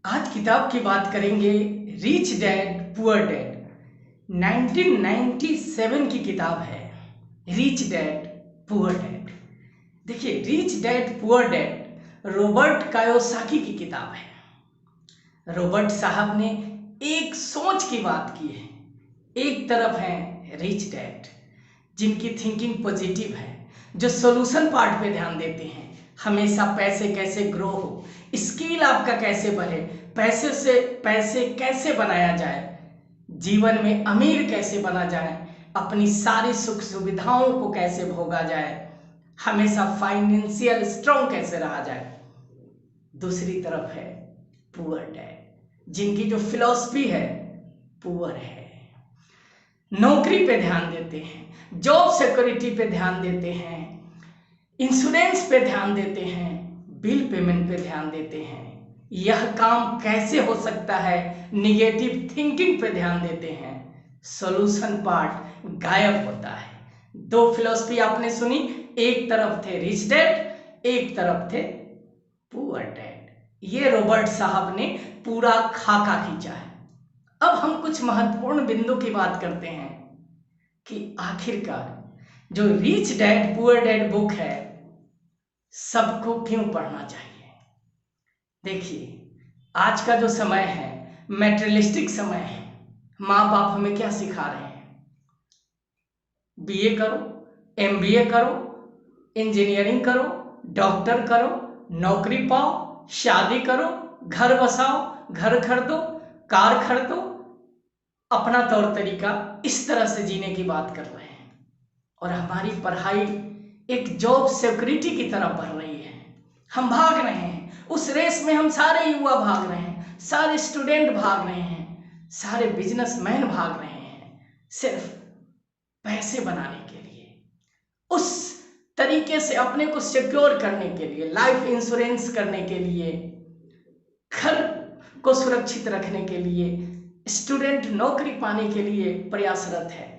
आज किताब की बात करेंगे, रिच डैड पुअर डैड। 1997 की किताब है रिच डैड पुअर डैड। देखिए, rich dad poor dad Robert Kiyosaki की किताब है। रॉबर्ट साहब ने एक सोच की बात की है। एक तरफ है रिच डैड जिनकी थिंकिंग पॉजिटिव है, जो सॉल्यूशन पार्ट पे ध्यान देते हैं, हमेशा पैसे कैसे ग्रो हो, स्किल आपका कैसे बढ़े, पैसे से पैसे कैसे बनाया जाए, जीवन में अमीर कैसे बना जाए, अपनी सारी सुख सुविधाओं को कैसे भोगा जाए, हमेशा फाइनेंशियल स्ट्रांग कैसे रहा जाए। दूसरी तरफ है पुअर डैड जिनकी जो फिलॉसफी है पुअर है, नौकरी पे ध्यान देते हैं, जॉब सिक्योरिटी पे ध्यान देते हैं, इंश्योरेंस पे ध्यान देते हैं, बिल पेमेंट पे ध्यान देते हैं, यह काम कैसे हो सकता है, निगेटिव थिंकिंग पे ध्यान देते हैं, सॉल्यूशन पार्ट गायब होता है। दो फिलॉसफी आपने सुनी, एक तरफ थे रिच डैड, एक तरफ थे पुअर डैड। ये रॉबर्ट साहब ने पूरा खाका खींचा है। अब हम कुछ महत्वपूर्ण बिंदु की बात करते हैं कि आखिरकार जो rich dad poor dad book है सबको क्यों पढ़ना चाहिए। देखिए, आज का जो समय है मैटेरियलिस्टिक समय है। माँ बाप हमें क्या सिखा रहे हैं? बीए करो, एमबीए करो, इंजीनियरिंग करो, डॉक्टर करो, नौकरी पाओ, शादी करो, घर बसाओ, घर खरीदो, कार खरीदो, अपना तौर तरीका इस तरह से जीने की बात कर रहे हैं। और हमारी पढ़ाई एक जॉब सिक्योरिटी की तरफ बढ़ रही है। हम भाग रहे हैं उस रेस में, हम सारे युवा भाग रहे हैं, सारे स्टूडेंट भाग रहे हैं, सारे बिजनेसमैन भाग रहे हैं, सिर्फ पैसे बनाने के लिए, उस तरीके से अपने को सिक्योर करने के लिए, लाइफ इंश्योरेंस करने के लिए, घर को सुरक्षित रखने के लिए, स्टूडेंट नौकरी पाने के लिए प्रयासरत है।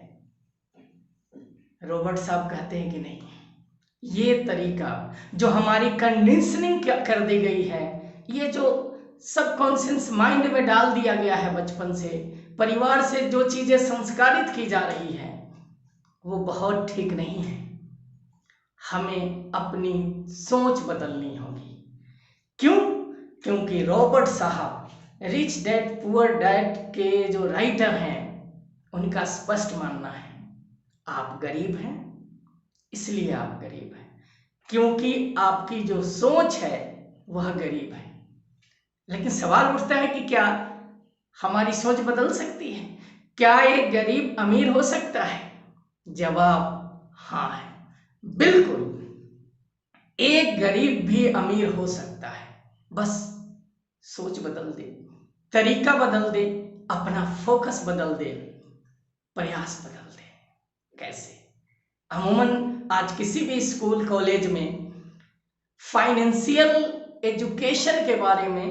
रॉबर्ट साहब कहते हैं कि नहीं, ये तरीका जो हमारी कंडीशनिंग कर दी गई है, ये जो सबकॉन्शियस माइंड में डाल दिया गया है बचपन से, परिवार से जो चीजें संस्कारित की जा रही है, वो बहुत ठीक नहीं है। हमें अपनी सोच बदलनी होगी। क्यों? क्योंकि रॉबर्ट साहब रिच डैड पुअर डैड के जो राइटर हैं, उनका स्पष्ट मानना है आप गरीब हैं, इसलिए आप गरीब हैं, क्योंकि आपकी जो सोच है वह गरीब है। लेकिन सवाल उठता है कि क्या हमारी सोच बदल सकती है? क्या एक गरीब अमीर हो सकता है? जवाब हाँ है, बिल्कुल। एक गरीब भी अमीर हो सकता है, बस सोच बदल दे, तरीका बदल दे, अपना फोकस बदल दे, प्रयास बदल दे। कैसे? अमूमन आज किसी भी स्कूल कॉलेज में फाइनेंशियल एजुकेशन के बारे में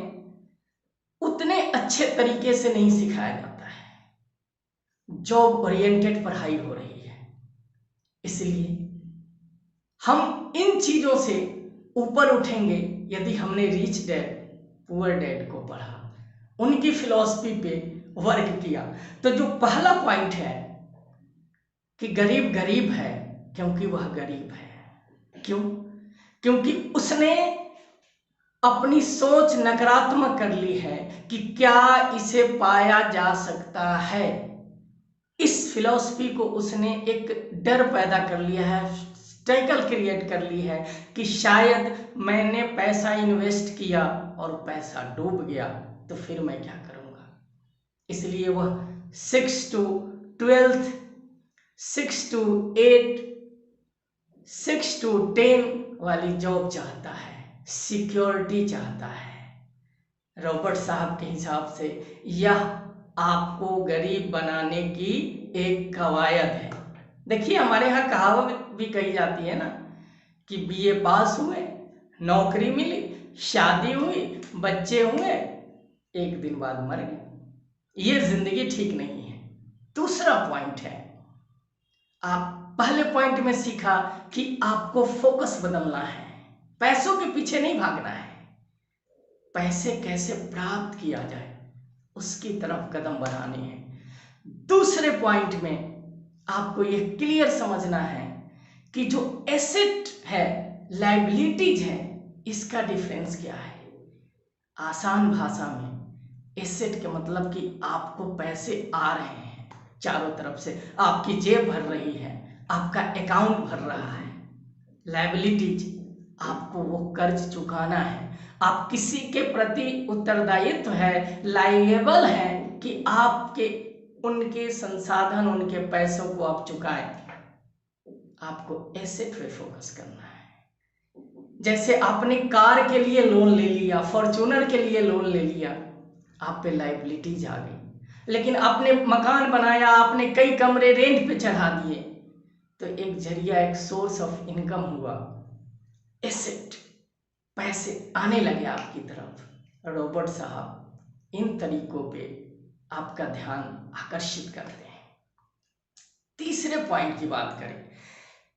उतने अच्छे तरीके से नहीं सिखाया जाता है। जॉब ओरिएंटेड पढ़ाई हो रही है, इसलिए हम इन चीजों से ऊपर उठेंगे यदि हमने रिच डैड पुअर डैड को पढ़ा, उनकी फिलॉसफी पे वर्क किया। तो जो पहला पॉइंट है कि गरीब गरीब है क्योंकि वह गरीब है। क्यों? क्योंकि उसने अपनी सोच नकारात्मक कर ली है कि क्या इसे पाया जा सकता है। इस फिलॉसफी को उसने एक डर पैदा कर लिया है, स्ट्रगल क्रिएट कर ली है कि शायद मैंने पैसा इन्वेस्ट किया और पैसा डूब गया तो फिर मैं क्या करूंगा। इसलिए वह 6 to 12, 6 to 8, 6 to 10 वाली जॉब चाहता है, सिक्योरिटी चाहता है। रॉबर्ट साहब के हिसाब से यह आपको गरीब बनाने की एक कवायद है। देखिए, हमारे यहाँ कहावत भी कही जाती है ना कि बीए पास हुए, नौकरी मिली, शादी हुई, बच्चे हुए, एक दिन बाद मर गए। ये जिंदगी ठीक नहीं है। दूसरा पॉइंट है, आप पहले पॉइंट में सीखा कि आपको फोकस बदलना है, पैसों के पीछे नहीं भागना है। पैसे कैसे प्राप्त किया जाए उसकी तरफ कदम बढ़ाने हैं। दूसरे पॉइंट में आपको यह क्लियर समझना है कि जो एसेट है, लायबिलिटीज है, इसका डिफरेंस क्या है। आसान भाषा में एसेट के मतलब कि आपको पैसे आ रहे हैं चारों तरफ से, आपकी जेब भर रही है, आपका अकाउंट भर रहा है। लायबिलिटीज, आपको वो कर्ज चुकाना है, आप किसी के प्रति उत्तरदायित्व है, लायबल है कि आपके उनके संसाधन, उनके पैसों को आप चुकाएं। आपको एसेट पे फोकस करना है। जैसे आपने कार के लिए लोन ले लिया, फॉर्च्यूनर के लिए लोन ले लिया, आप पे लायबिलिटीज आ गई। लेकिन आपने मकान बनाया, आपने कई कमरे रेंट पे चढ़ा दिए, तो एक जरिया, एक सोर्स ऑफ इनकम हुआ, एसेट, पैसे आने लगे आपकी तरफ। रॉबर्ट साहब इन तरीकों पे आपका ध्यान आकर्षित करते हैं। तीसरे पॉइंट की बात करें,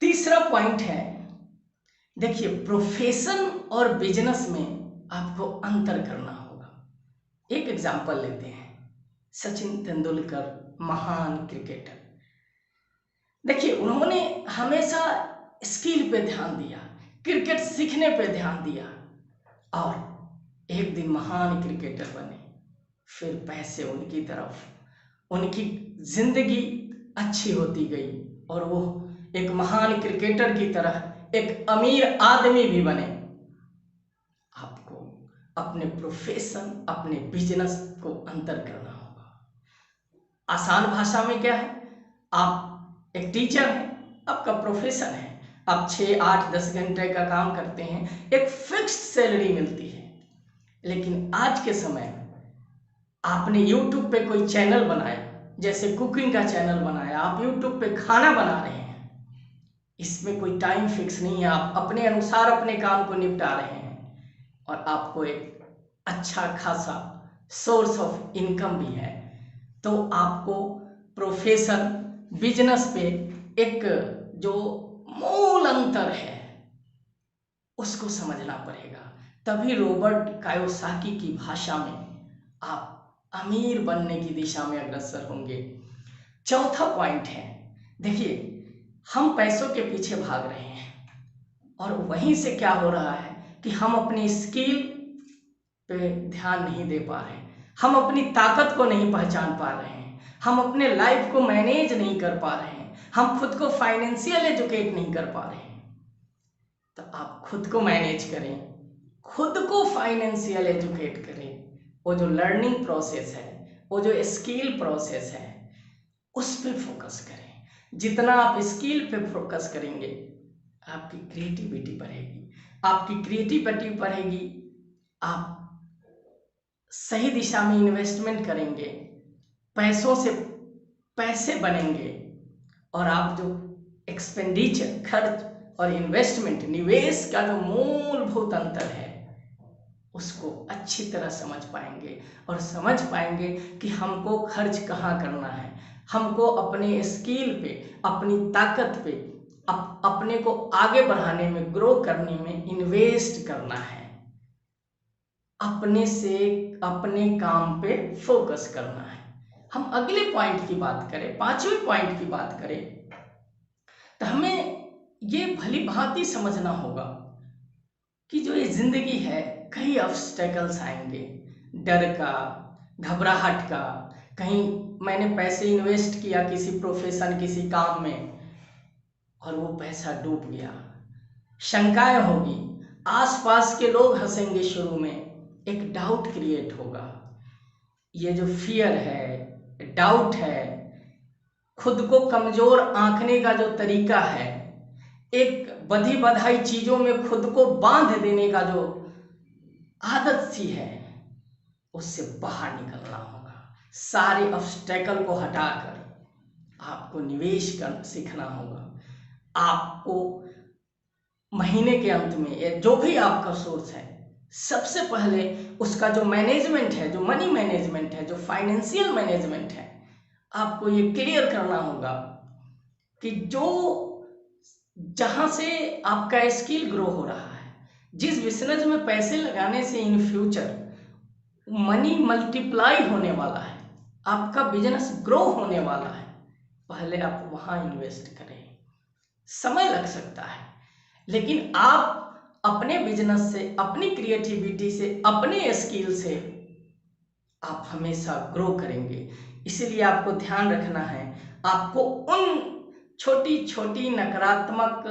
तीसरा पॉइंट है, देखिए प्रोफेशन और बिजनेस में आपको अंतर करना होगा। एक एग्जांपल लेते हैं, सचिन तेंदुलकर महान क्रिकेटर। देखिए उन्होंने हमेशा स्किल पे ध्यान दिया, क्रिकेट सीखने पे ध्यान दिया और एक दिन महान क्रिकेटर बने। फिर पैसे उनकी तरफ, उनकी जिंदगी अच्छी होती गई और वो एक महान क्रिकेटर की तरह एक अमीर आदमी भी बने। आपको अपने प्रोफेशन, अपने बिजनेस को अंतर करना होगा। आसान भाषा में क्या है, आप एक टीचर हैं, आपका प्रोफेशन है, आप 6, 8, 10 घंटे का काम करते हैं, एक फिक्स्ड सैलरी मिलती है। लेकिन आज के समय आपने यूट्यूब पे कोई चैनल बनाया, जैसे कुकिंग का चैनल बनाया, आप यूट्यूब पे खाना बना रहे हैं, इसमें कोई टाइम फिक्स नहीं है, आप अपने अनुसार अपने काम को निपटा रहे हैं और आपको एक अच्छा खासा सोर्स ऑफ इनकम भी है। तो आपको प्रोफेशन, बिजनेस पे एक जो मूल अंतर है उसको समझना पड़ेगा, तभी रॉबर्ट कायोसाकी की भाषा में आप अमीर बनने की दिशा में अग्रसर होंगे। चौथा पॉइंट है, देखिए हम पैसों के पीछे भाग रहे हैं और वहीं से क्या हो रहा है कि हम अपनी स्किल पे ध्यान नहीं दे पा रहे हैं, हम अपनी ताकत को नहीं पहचान पा रहे हैं, हम अपने लाइफ को मैनेज नहीं कर पा रहे हैं, हम खुद को फाइनेंशियल एजुकेट नहीं कर पा रहे हैं। तो आप खुद को मैनेज करें, खुद को फाइनेंशियल एजुकेट करें। वो जो लर्निंग प्रोसेस है, वो जो स्किल प्रोसेस है, उस पर फोकस करें। जितना आप स्किल पे फोकस करेंगे, आपकी क्रिएटिविटी बढ़ेगी, आपकी क्रिएटिविटी बढ़ेगी, आप सही दिशा में इन्वेस्टमेंट करेंगे, पैसों से पैसे बनेंगे और आप जो एक्सपेंडिचर, खर्च और इन्वेस्टमेंट, निवेश का जो मूलभूत अंतर है उसको अच्छी तरह समझ पाएंगे और समझ पाएंगे कि हमको खर्च कहाँ करना है, हमको अपने स्किल पे, अपनी ताकत पे, अपने को आगे बढ़ाने में, ग्रो करने में इन्वेस्ट करना है, अपने से अपने काम पे फोकस करना है। हम अगले पॉइंट की बात करें, पांचवें पॉइंट की बात करें, तो हमें ये भली भांति समझना होगा कि जो ये जिंदगी है, कई ऑब्स्टेकल्स आएंगे, डर का, घबराहट का, कहीं मैंने पैसे इन्वेस्ट किया किसी प्रोफेशन, किसी काम में और वो पैसा डूब गया, शंकाएं होगी, आसपास के लोग हंसेंगे, शुरू में एक डाउट क्रिएट होगा। ये जो फियर है, डाउट है, खुद को कमजोर आंकने का जो तरीका है, एक बधी बधाई चीजों में खुद को बांध देने का जो आदत सी है, उससे बाहर निकलना होगा। सारे ऑब्स्टेकल को हटाकर आपको निवेश कर सीखना होगा। आपको महीने के अंत में जो भी आपका सोर्स है, सबसे पहले उसका जो मैनेजमेंट है, जो मनी मैनेजमेंट है, जो फाइनेंशियल मैनेजमेंट है, आपको ये क्लियर करना होगा कि जो जहां से आपका स्किल ग्रो हो रहा है, जिस बिजनेस में पैसे लगाने से इन फ्यूचर मनी मल्टीप्लाई होने वाला है, आपका बिजनेस ग्रो होने वाला है, पहले आप वहां इन्वेस्ट करें। समय लग सकता है, लेकिन आप अपने बिजनेस से, अपनी क्रिएटिविटी से, अपने स्किल से आप हमेशा ग्रो करेंगे। इसीलिए आपको ध्यान रखना है, आपको उन छोटी छोटी नकारात्मक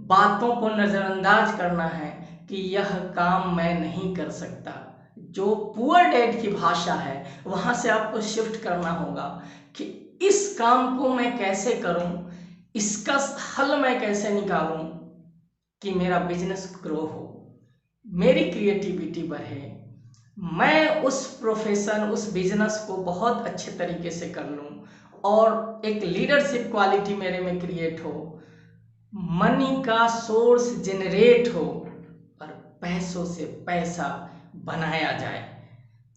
बातों को नज़रअंदाज करना है कि यह काम मैं नहीं कर सकता। जो पुअर डैड की भाषा है वहाँ से आपको शिफ्ट करना होगा कि इस काम को मैं कैसे करूं, इसका हल मैं कैसे निकालूं कि मेरा बिजनेस ग्रो हो, मेरी क्रिएटिविटी बढ़े, मैं उस प्रोफेशन, उस बिजनेस को बहुत अच्छे तरीके से कर लूं और एक लीडरशिप क्वालिटी मेरे में क्रिएट हो, मनी का सोर्स जनरेट हो और पैसों से पैसा बनाया जाए।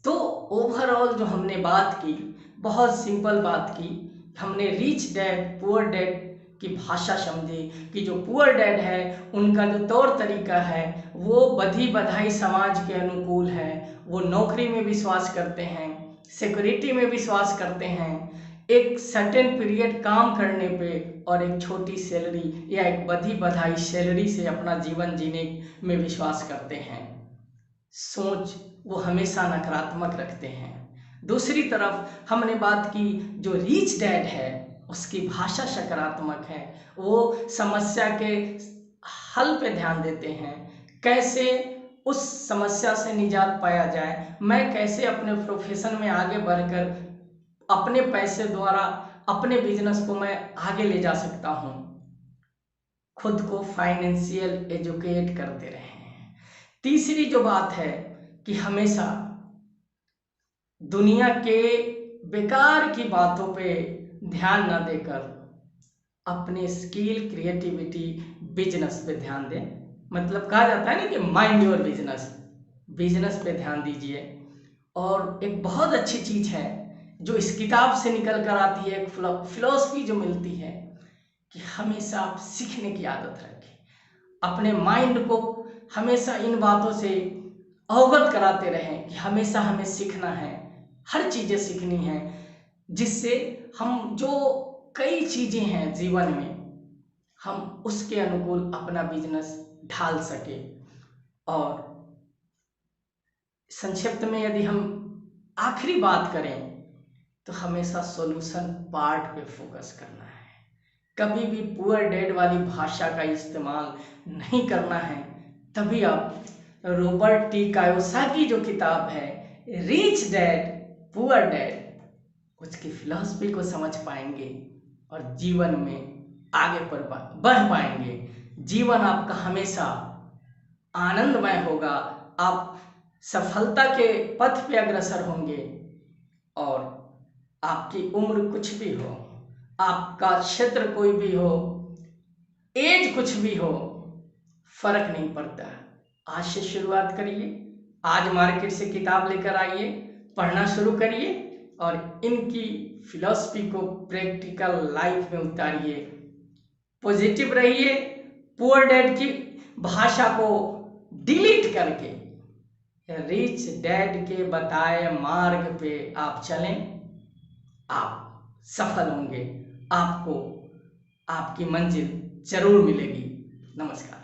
तो ओवरऑल जो हमने बात की, बहुत सिंपल बात की, हमने रिच डैड पुअर डैड की भाषा समझी कि जो पुअर डैड है उनका जो तौर तरीका है वो बधी बधाई समाज के अनुकूल है। वो नौकरी में विश्वास करते हैं, सिक्योरिटी में विश्वास करते हैं, एक सर्टेन पीरियड काम करने पे और एक छोटी सैलरी या एक बधी बधाई सैलरी से अपना जीवन जीने में विश्वास करते हैं। सोच वो हमेशा नकारात्मक रखते हैं। दूसरी तरफ हमने बात की जो रिच डैड है उसकी भाषा सकारात्मक है, वो समस्या के हल पे ध्यान देते हैं, कैसे उस समस्या से निजात पाया जाए, मैं कैसे अपने प्रोफेशन में आगे बढ़कर अपने पैसे द्वारा अपने बिजनेस को मैं आगे ले जा सकता हूँ। खुद को फाइनेंशियल एजुकेट करते रहे हैं। तीसरी जो बात है कि हमेशा दुनिया के बेकार की बातों पे ध्यान न देकर अपने स्किल, क्रिएटिविटी, बिजनेस पे ध्यान दें। मतलब कहा जाता है ना कि माइंड योर बिजनेस, बिजनेस पे ध्यान दीजिए। और एक बहुत अच्छी चीज है जो इस किताब से निकल कर आती है, एक फिलॉसफी जो मिलती है कि हमेशा आप सीखने की आदत रखें, अपने माइंड को हमेशा इन बातों से अवगत कराते रहें कि हमेशा हमें सीखना है, हर चीज़ें सीखनी है, जिससे हम जो कई चीज़ें हैं जीवन में हम उसके अनुकूल अपना बिजनेस ढाल सके। और संक्षिप्त में यदि हम आखिरी बात करें तो हमेशा सॉल्यूशन पार्ट पे फोकस करना है, कभी भी पुअर डैड वाली भाषा का इस्तेमाल नहीं करना है। तभी आप रॉबर्ट टी कायोसाकी जो किताब है रिच डैड पुअर डैड, उसकी फिलॉसफी को समझ पाएंगे और जीवन में आगे बढ़ पाएंगे। जीवन आपका हमेशा आनंदमय होगा, आप सफलता के पथ पे अग्रसर होंगे और आपकी उम्र कुछ भी हो, आपका क्षेत्र कोई भी हो, एज कुछ भी हो, फर्क नहीं पड़ता। आज से शुरुआत करिए, आज मार्केट से किताब लेकर आइए, पढ़ना शुरू करिए और इनकी फिलॉसफी को प्रैक्टिकल लाइफ में उतारिए। पॉजिटिव रहिए, पुअर डैड की भाषा को डिलीट करके रिच डैड के बताए मार्ग पे आप चलें, आप सफल होंगे, आपको आपकी मंजिल जरूर मिलेगी। नमस्कार।